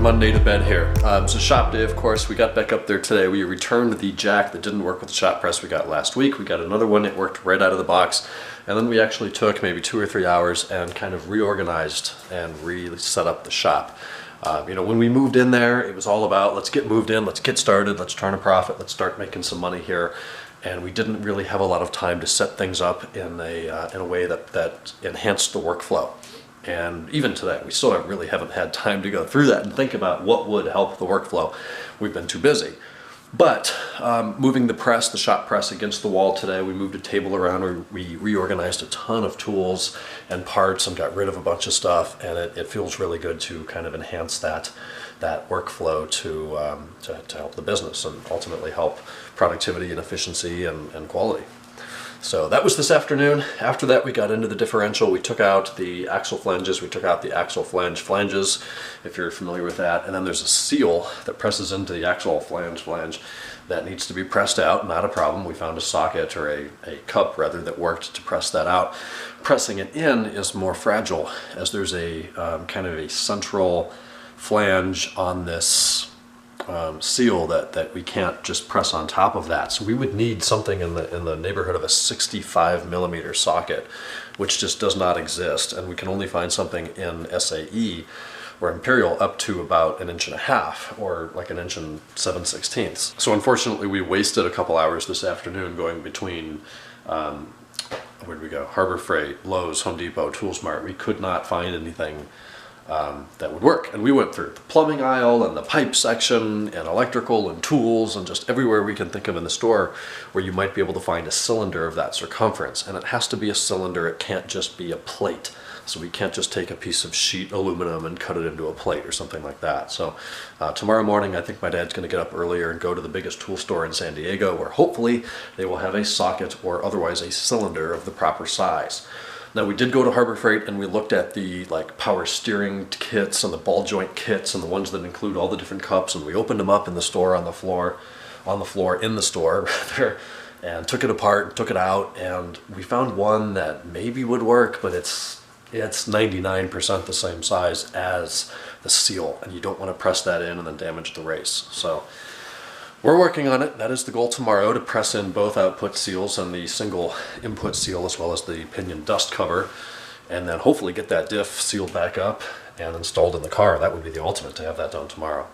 Monday to bed here. It's a shop day, of course. We got back up there today. We returned the jack that didn't work with the shop press we got last week. We got another one that worked right out of the box. And then we actually took maybe 2 or 3 hours and kind of reorganized and set up the shop. You know, when we moved in there, it was all about, let's get moved in, let's get started, let's turn a profit, let's start making some money here. And we didn't really have a lot of time to set things up in a way that enhanced the workflow. And even today, we still really haven't had time to go through that and think about what would help the workflow. We've been too busy. But moving the shop press against the wall today, we moved a table around, we reorganized a ton of tools and parts and got rid of a bunch of stuff, and it feels really good to kind of enhance that workflow to help the business and ultimately help productivity and efficiency and quality. So that was this afternoon. After that, we got into the differential. We took out the axle flanges. We took out the axle flanges, if you're familiar with that. And then there's a seal that presses into the axle flange that needs to be pressed out. Not a problem. We found a socket, or a cup rather, that worked to press that out. Pressing it in is more fragile, as there's a kind of a central flange on this seal that we can't just press on top of that. So we would need something in the neighborhood of a 65mm socket, which just does not exist, and we can only find something in SAE or Imperial up to about 1.5 inches, or like 1 7/16 inches. So unfortunately, we wasted a couple hours this afternoon going between where did we go? Harbor Freight, Lowe's, Home Depot, Toolsmart. We could not find anything that would work. And we went through the plumbing aisle and the pipe section and electrical and tools and just everywhere we can think of in the store where you might be able to find a cylinder of that circumference. And it has to be a cylinder. It can't just be a plate. So we can't just take a piece of sheet aluminum and cut it into a plate or something like that. So tomorrow morning, I think my dad's going to get up earlier and go to the biggest tool store in San Diego, where hopefully they will have a socket or otherwise a cylinder of the proper size. Now, we did go to Harbor Freight and we looked at the power steering kits and the ball joint kits and the ones that include all the different cups, and we opened them up in the store on the floor in the store rather, and took it apart, took it out, and we found one that maybe would work, but it's 99% the same size as the seal, and you don't want to press that in and then damage the race. So we're working on it. That is the goal tomorrow, to press in both output seals and the single input seal, as well as the pinion dust cover, and then hopefully get that diff sealed back up and installed in the car. That would be the ultimate, to have that done tomorrow.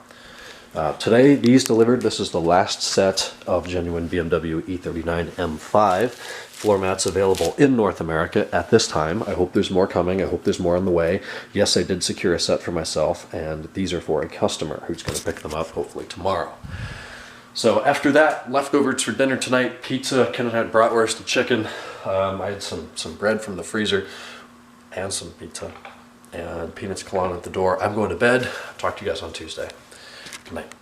Today, these delivered. This is the last set of genuine BMW E39 M5 floor mats available in North America at this time. I hope there's more coming. I hope there's more on the way. Yes, I did secure a set for myself, and these are for a customer who's going to pick them up hopefully tomorrow. So after that, leftovers for dinner tonight: pizza. Ken had bratwurst and chicken. I had some bread from the freezer and some pizza, and peanuts Kalana at the door. I'm going to bed. Talk to you guys on Tuesday. Good night.